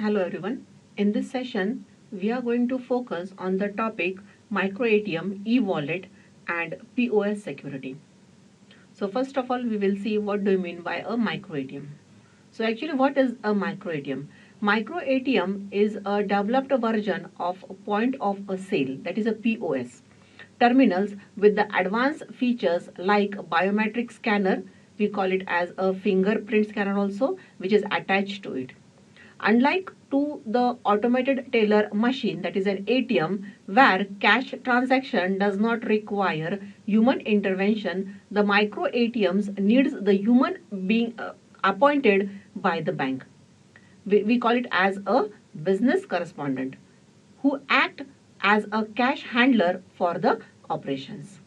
Hello everyone. In this session, we are going to focus on the topic micro ATM, e-wallet and POS security. So first of all, we will see what do you mean by a micro ATM. So actually what is a micro ATM? Micro ATM is a developed version of a point of a sale, that is a POS. Terminals with the advanced features like biometric scanner, we call it as a fingerprint scanner also, which is attached to it. Unlike to the automated teller machine, that is an ATM, where cash transaction does not require human intervention, the micro ATMs needs the human being appointed by the bank. We call it as a business correspondent who act as a cash handler for the operations.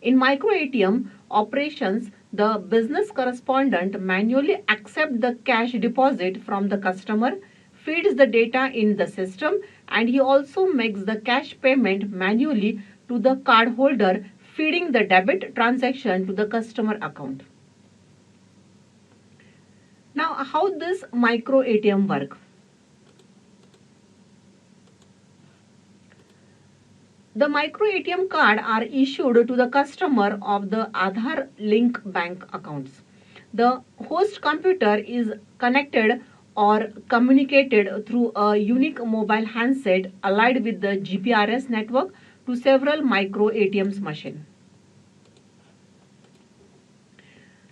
In micro ATM operations, the business correspondent manually accepts the cash deposit from the customer, feeds the data in the system, and he also makes the cash payment manually to the cardholder, feeding the debit transaction to the customer account. Now, how this micro ATM work? The micro ATM card are issued to the customer of the Aadhaar link bank accounts. The host computer is connected or communicated through a unique mobile handset allied with the GPRS network to several micro ATMs machine.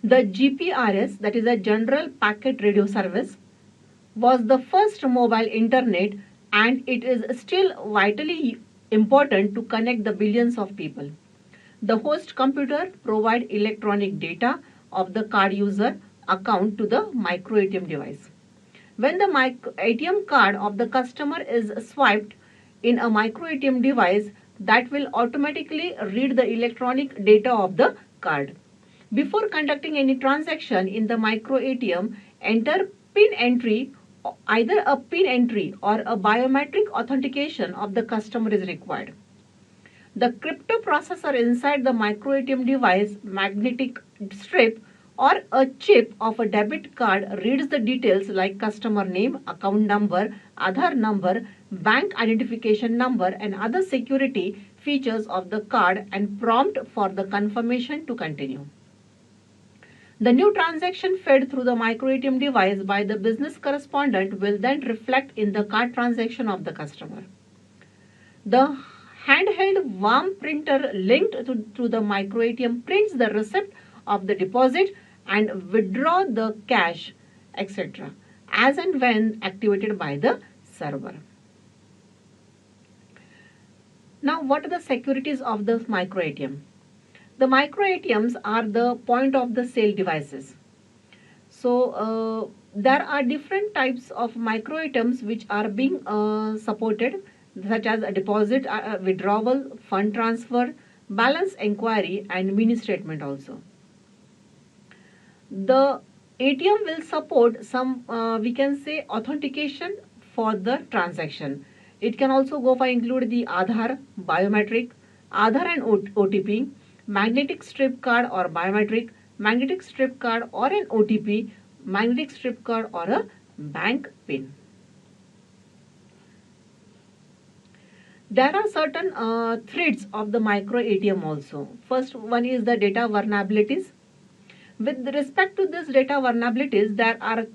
The GPRS, that is a General Packet Radio Service, was the first mobile internet, and it is still vitally important to connect the billions of people. The host computer provides electronic data of the card user account to the micro ATM device. When the ATM card of the customer is swiped in a micro ATM device, that will automatically read the electronic data of the card. Before conducting any transaction in the micro ATM, enter PIN entry. Either a PIN entry or a biometric authentication of the customer is required. The crypto processor inside the micro ATM device, magnetic strip or a chip of a debit card reads the details like customer name, account number, Aadhaar number, bank identification number and other security features of the card and prompt for the confirmation to continue. The new transaction fed through the micro ATM device by the business correspondent will then reflect in the card transaction of the customer. The handheld worm printer linked to the micro ATM prints the receipt of the deposit and withdraw the cash, etc. as and when activated by the server. Now, what are the securities of the micro ATM? The micro ATMs are the point of the sale devices. So there are different types of micro ATMs which are being supported, such as a deposit, withdrawal, fund transfer, balance inquiry and mini statement also. The ATM will support some we can say authentication for the transaction. It can also go for include the Aadhaar, biometric, Aadhaar and OTP, magnetic strip card or biometric, magnetic strip card or an OTP, magnetic strip card or a bank PIN. There are certain threats of the micro ATM also. First one is the data vulnerabilities. With respect to this data vulnerabilities, there are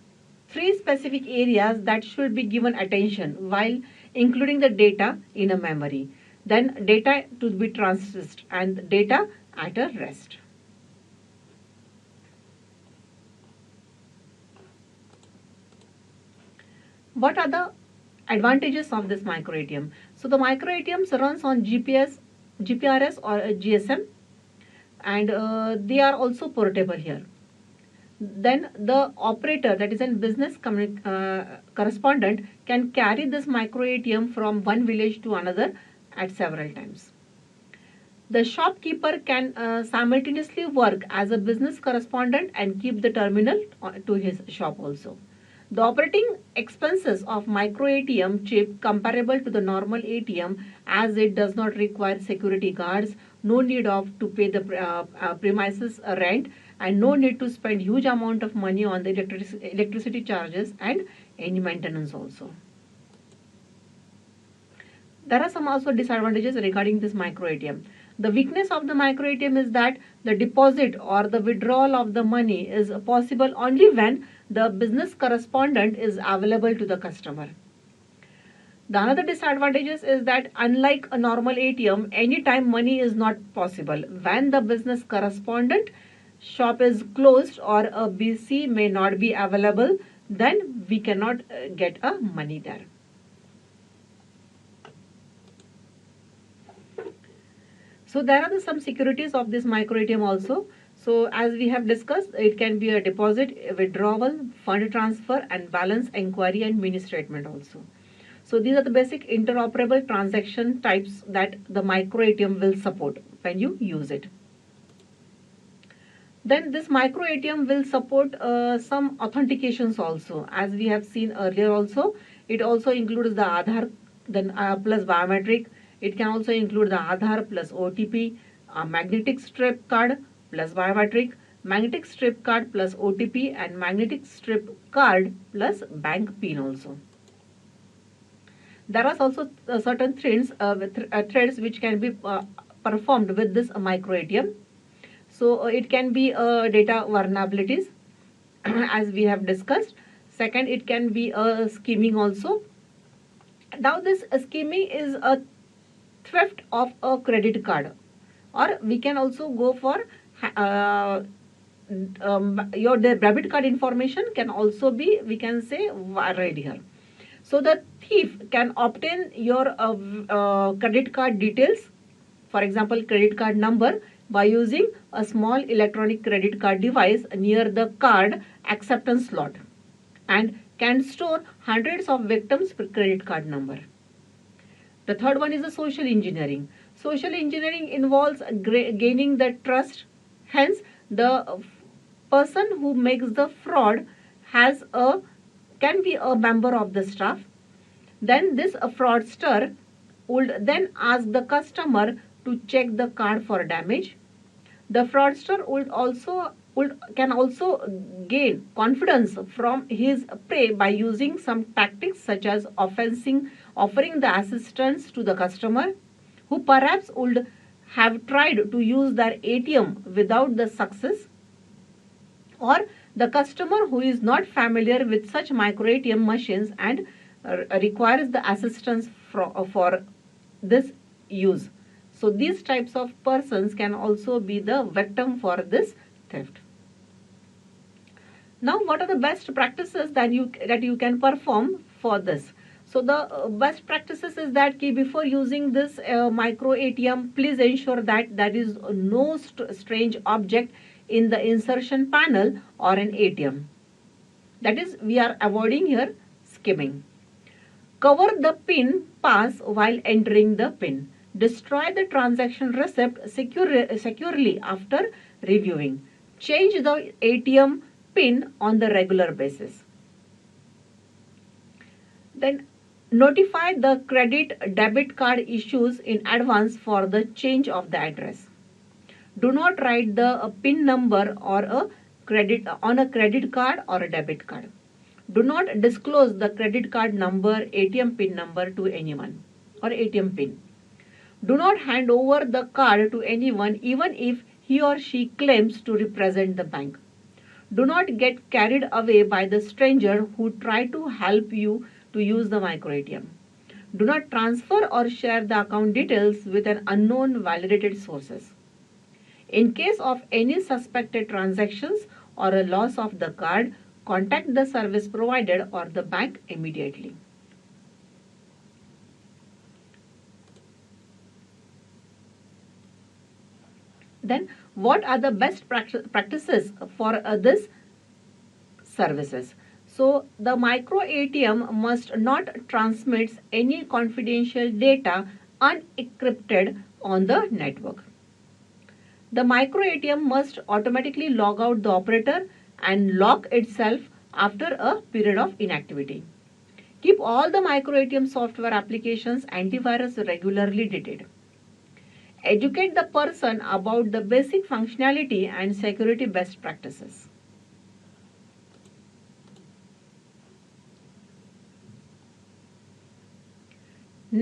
three specific areas that should be given attention while including the data in a memory. Then data to be transist and data at a rest. What are the advantages of this micro ATM? So the micro ATMs runs on GPRS or GSM, and they are also portable here. Then the operator, that is a business correspondent, can carry this micro ATM from one village to another at several times. The shopkeeper can simultaneously work as a business correspondent and keep the terminal to his shop also. The operating expenses of micro ATM chip comparable to the normal ATM, as it does not require security guards, no need of to pay the premises rent, and no need to spend huge amount of money on the electricity charges, and any maintenance also. There are some also disadvantages regarding this micro ATM. The weakness of the micro ATM is that the deposit or the withdrawal of the money is possible only when the business correspondent is available to the customer. The another disadvantages is that unlike a normal ATM, anytime money is not possible. When the business correspondent shop is closed or a BC may not be available, then we cannot get a money there. So there are some securities of this micro ATM also. So as we have discussed, it can be a deposit, a withdrawal, fund transfer, and balance inquiry and mini statement also. So these are the basic interoperable transaction types that the micro ATM will support when you use it. Then this micro ATM will support some authentications also. As we have seen earlier also, it also includes the Aadhaar then plus biometric. It can also include the Aadhaar plus OTP, magnetic strip card plus biometric, magnetic strip card plus OTP, and magnetic strip card plus bank PIN also. There are also certain threads which can be performed with this micro ATM. So it can be data vulnerabilities as we have discussed. Second, it can be scheming also. Now this scheming is a theft of a credit card, or we can also go for your debit card information can also be, we can say, right here. So the thief can obtain your credit card details, for example credit card number, by using a small electronic credit card device near the card acceptance slot, and can store hundreds of victims' credit card number. The third one is the social engineering. Social engineering involves gaining the trust. Hence, the person who makes the fraud can be a member of the staff. Then this fraudster would then ask the customer to check the card for damage. The fraudster can also gain confidence from his prey by using some tactics such as offering the assistance to the customer who perhaps would have tried to use their ATM without the success, or the customer who is not familiar with such micro ATM machines and requires the assistance for this use. So these types of persons can also be the victim for this theft. Now, what are the best practices that you can perform for this? So the best practices is that before using this micro ATM, please ensure that there is no strange object in the insertion panel or an ATM. That is, we are avoiding here skimming. Cover the PIN pass while entering the PIN. Destroy the transaction receipt securely after reviewing. Change the ATM PIN on the regular basis. Then notify the credit debit card issues in advance for the change of the address. Do not write the PIN number or on a credit card or a debit card. Do not disclose the credit card number, ATM PIN number to anyone, or ATM PIN. Do not hand over the card to anyone even if he or she claims to represent the bank. Do not get carried away by the stranger who try to help you to use the micro ATM. Do not transfer or share the account details with an unknown validated sources. In case of any suspected transactions or a loss of the card, contact the service provider or the bank immediately. Then, what are the best practices for this services? So, the micro ATM must not transmit any confidential data unencrypted on the network. The micro ATM must automatically log out the operator and lock itself after a period of inactivity. Keep all the micro ATM software applications antivirus regularly dated. Educate the person about the basic functionality and security best practices.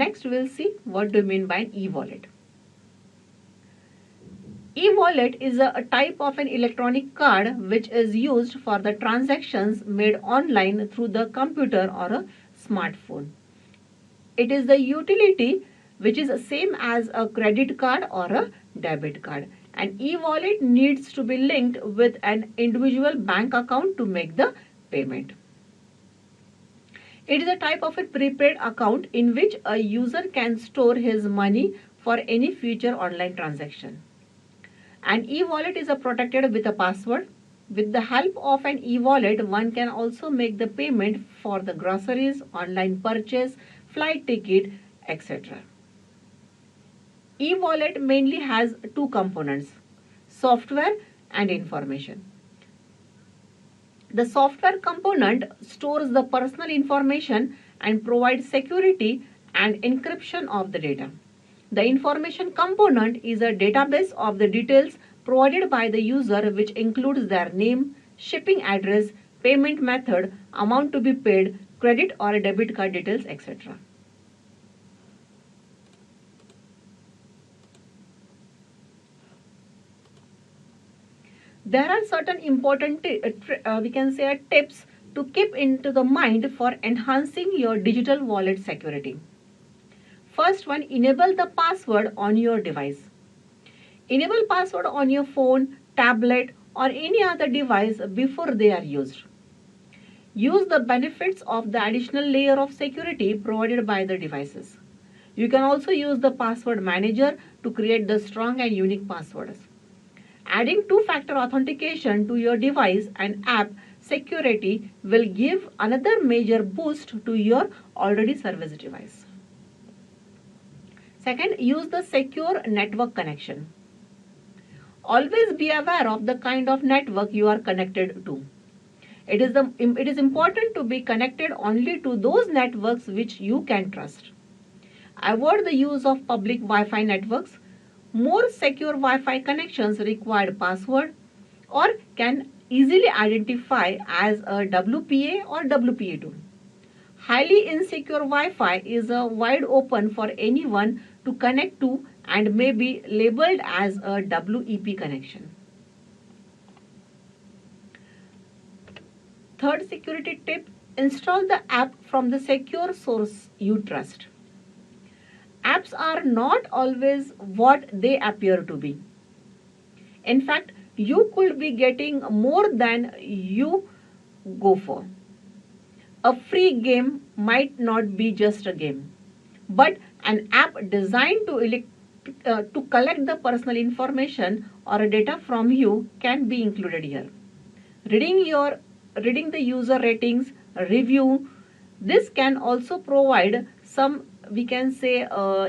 Next, we'll see what do you mean by an e-wallet. E-wallet is a type of an electronic card which is used for the transactions made online through the computer or a smartphone. It is the utility which is the same as a credit card or a debit card. An e-wallet needs to be linked with an individual bank account to make the payment. It is a type of a prepaid account in which a user can store his money for any future online transaction. An e-wallet is protected with a password. With the help of an e-wallet, one can also make the payment for the groceries, online purchase, flight ticket, etc. E-wallet mainly has two components, software and information. The software component stores the personal information and provides security and encryption of the data. The information component is a database of the details provided by the user, which includes their name, shipping address, payment method, amount to be paid, credit or debit card details, etc. There are certain important tips to keep into the mind for enhancing your digital wallet security. First one, enable the password on your device. Enable password on your phone, tablet or any other device before they are used. Use the benefits of the additional layer of security provided by the devices. You can also use the password manager to create the strong and unique passwords. Adding two-factor authentication to your device and app security will give another major boost to your already serviced device. Second, use the secure network connection. Always be aware of the kind of network you are connected to. It is important to be connected only to those networks which you can trust. Avoid the use of public Wi-Fi networks. More secure Wi-Fi connections require password or can easily identify as a WPA or WPA2. Highly insecure Wi-Fi is wide open for anyone to connect to and may be labeled as a WEP connection. Third security tip, install the app from the secure source you trust. Apps are not always what they appear to be. In fact, you could be getting more than you go for. A free game might not be just a game, but an app designed to collect the personal information or data from you can be included here. Reading the user ratings, review, this can also provide some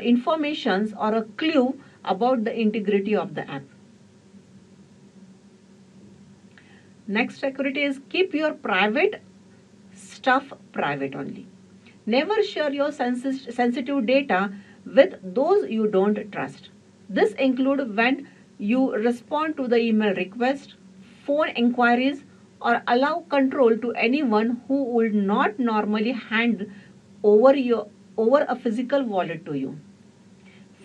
informations or a clue about the integrity of the app. Next security is keep your private stuff private only. Never share your sensitive data with those you don't trust. This includes when you respond to the email request, phone inquiries, or allow control to anyone who would not normally hand over a physical wallet to you.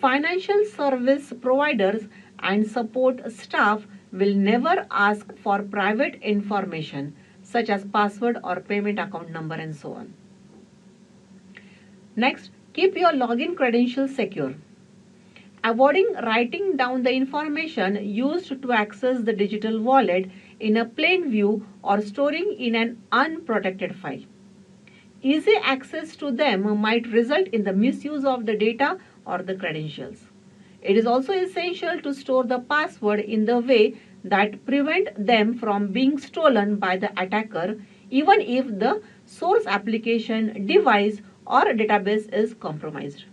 Financial service providers and support staff will never ask for private information such as password or payment account number and so on. Next, keep your login credentials secure. Avoiding writing down the information used to access the digital wallet in a plain view or storing in an unprotected file. Easy access to them might result in the misuse of the data or the credentials. It is also essential to store the password in the way that prevent them from being stolen by the attacker, even if the source application, device or database is compromised.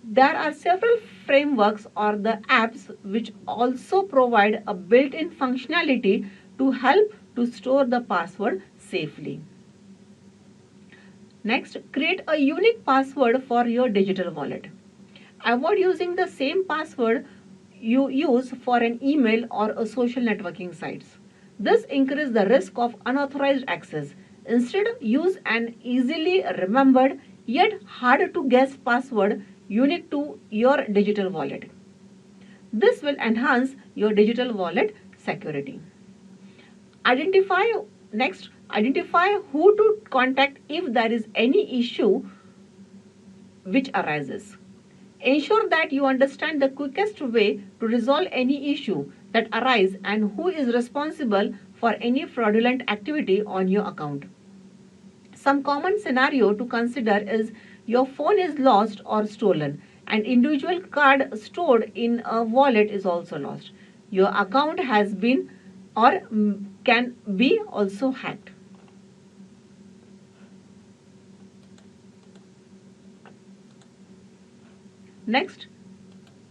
There are several frameworks or the apps which also provide a built-in functionality to help to store the password safely. Next, create a unique password for your digital wallet. Avoid using the same password you use for an email or a social networking sites. This increases the risk of unauthorized access. Instead, use an easily remembered, yet hard to guess password unique to your digital wallet. This will enhance your digital wallet security. Identify Identify who to contact if there is any issue which arises. Ensure that you understand the quickest way to resolve any issue that arises and who is responsible for any fraudulent activity on your account. Some common scenario to consider is your phone is lost or stolen. An individual card stored in a wallet is also lost. Your account has been or can be also hacked. Next,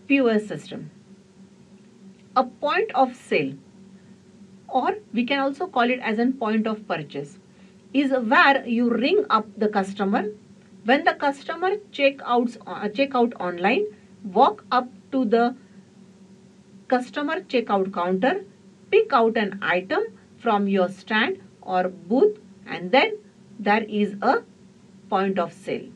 POS system. A point of sale, or we can also call it as a point of purchase, is where you ring up the customer. When the customer check out online, walk up to the customer checkout counter, pick out an item from your stand or booth, and then there is a point of sale.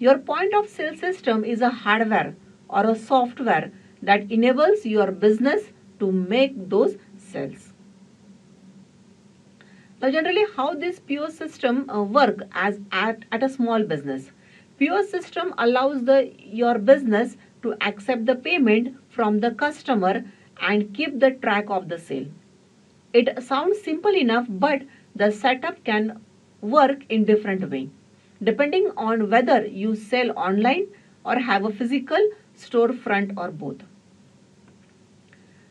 Your point of sale system is a hardware or a software that enables your business to make those sales. Now generally how this POS system work as at a small business. POS system allows your business to accept the payment from the customer and keep the track of the sale. It sounds simple enough, but the setup can work in different way depending on whether you sell online or have a physical storefront or both.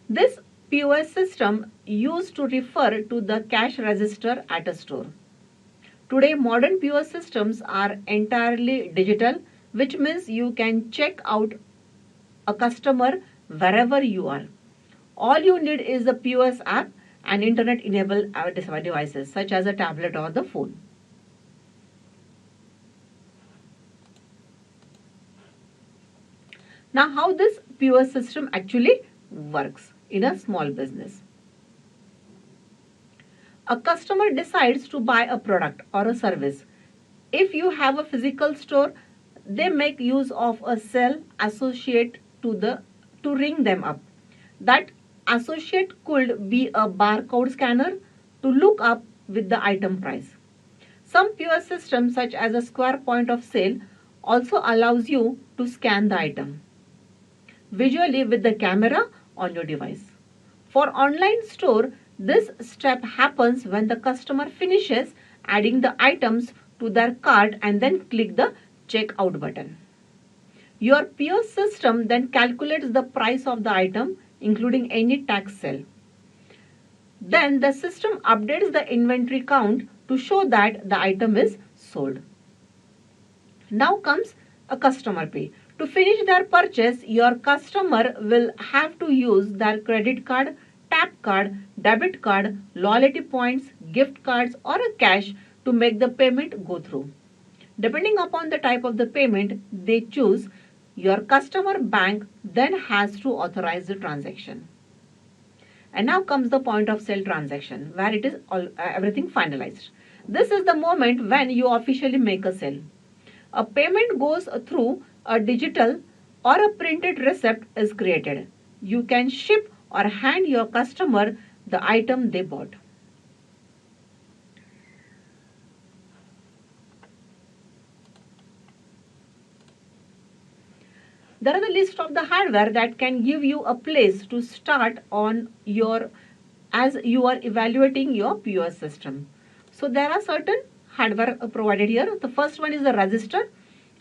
This POS system used to refer to the cash register at a store. Today, modern POS systems are entirely digital, which means you can check out a customer wherever you are. All you need is the POS app and internet-enabled devices such as a tablet or the phone. Now, how this POS system actually works in a small business. A customer decides to buy a product or a service. If you have a physical store, they make use of a cell associate to ring them up. That associate could be a barcode scanner to look up with the item price. Some POS systems such as a square point of sale also allows you to scan the item visually with the camera on your device. For online store, this step happens when the customer finishes adding the items to their cart and then click the checkout button. Your POS system then calculates the price of the item including any tax sale. Then the system updates the inventory count to show that the item is sold. Now comes a customer pay. To finish their purchase, your customer will have to use their credit card, tap card, debit card, loyalty points, gift cards or a cash to make the payment go through. Depending upon the type of the payment they choose, your customer bank then has to authorize the transaction. And now comes the point of sale transaction where it is everything finalized. This is the moment when you officially make a sale. A payment goes through, a digital or a printed receipt is created. You can ship or hand your customer the item they bought. There are the list of the hardware that can give you a place to start on your as you are evaluating your POS system. So there are certain hardware provided here. The first one is a register.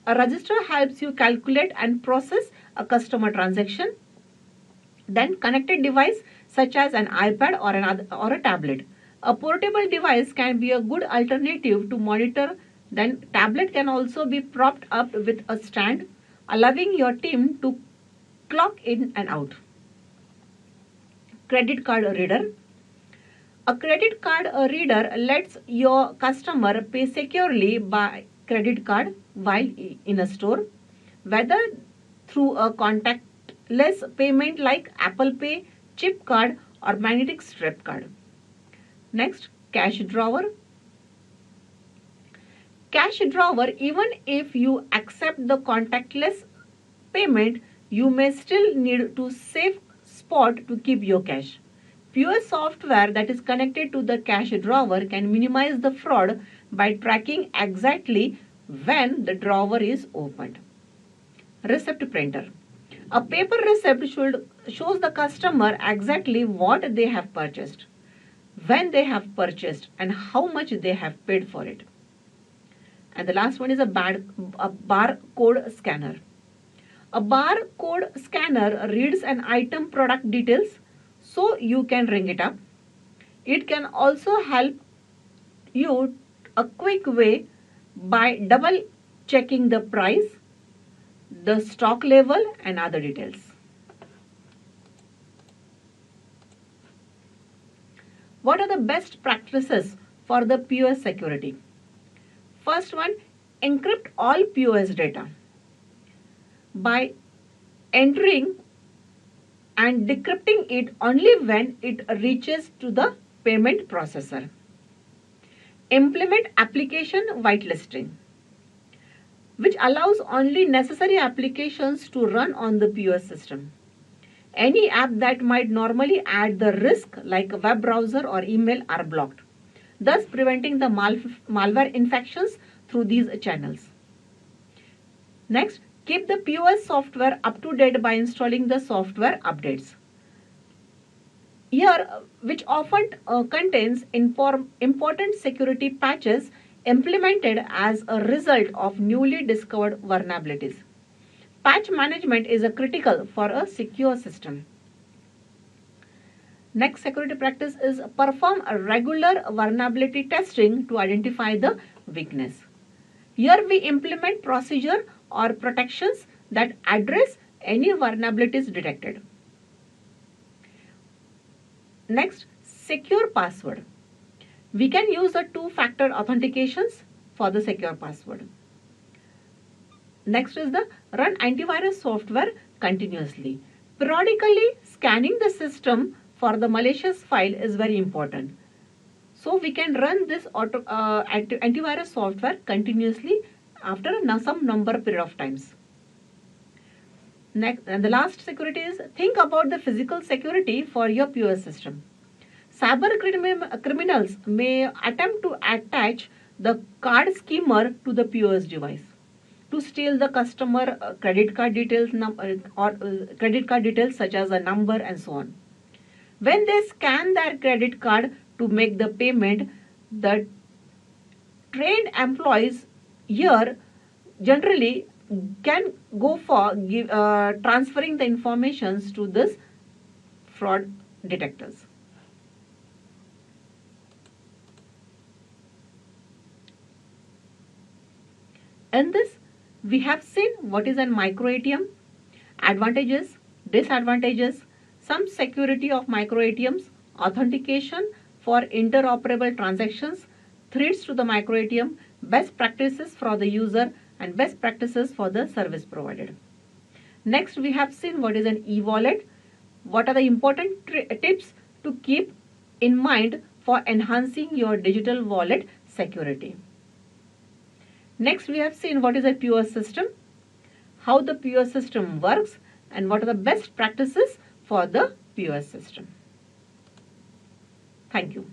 A register helps you calculate and process a customer transaction. Then connected device such as an iPad or a tablet. A portable device can be a good alternative to monitor. Then tablet can also be propped up with a stand, allowing your team to clock in and out. Credit card reader. A credit card reader lets your customer pay securely by credit card while in a store, whether through a contactless payment like Apple Pay, chip card or magnetic strip card. Next, cash drawer. cash drawer, even if you accept the contactless payment, you may still need to save spot to keep your cash. POS software that is connected to the cash drawer can minimize the fraud by tracking exactly when the drawer is opened. Receipt printer. A paper receipt shows the customer exactly what they have purchased, when they have purchased, and how much they have paid for it. And the last one is a barcode scanner. A barcode scanner reads an item product details so you can ring it up. It can also help you a quick way by double checking the price, the stock level and other details. What are the best practices for the POS security? First one, encrypt all POS data by entering and decrypting it only when it reaches to the payment processor. Implement application whitelisting, which allows only necessary applications to run on the POS system. Any app that might normally add the risk, like a web browser or email, are blocked, thus preventing the malware infections through these channels. Next, keep the POS software up to date by installing the software updates. Here, which often contains important security patches implemented as a result of newly discovered vulnerabilities. Patch management is critical for a secure system. Next security practice is perform a regular vulnerability testing to identify the weakness. Here we implement procedure or protections that address any vulnerabilities detected. Next, secure password. We can use the two-factor authentications for the secure password. Next is the run antivirus software continuously. Periodically scanning the system for the malicious file is very important. So we can run this antivirus software continuously after some number period of times. Next, and the last security is think about the physical security for your POS system. Cyber criminals may attempt to attach the card skimmer to the POS device to steal the customer credit card details credit card details such as a number and so on. When they scan their credit card to make the payment, the trained employees here generally can go for transferring the informations to this fraud detectors. In this, we have seen what is a micro ATM, advantages, disadvantages, some security of micro ATMs, authentication for interoperable transactions, threats to the micro ATM, best practices for the user and best practices for the service provided. Next, we have seen what is an e-wallet, what are the important tips to keep in mind for enhancing your digital wallet security. Next, we have seen what is a POS system, how the POS system works, and what are the best practices for the POS system. Thank you.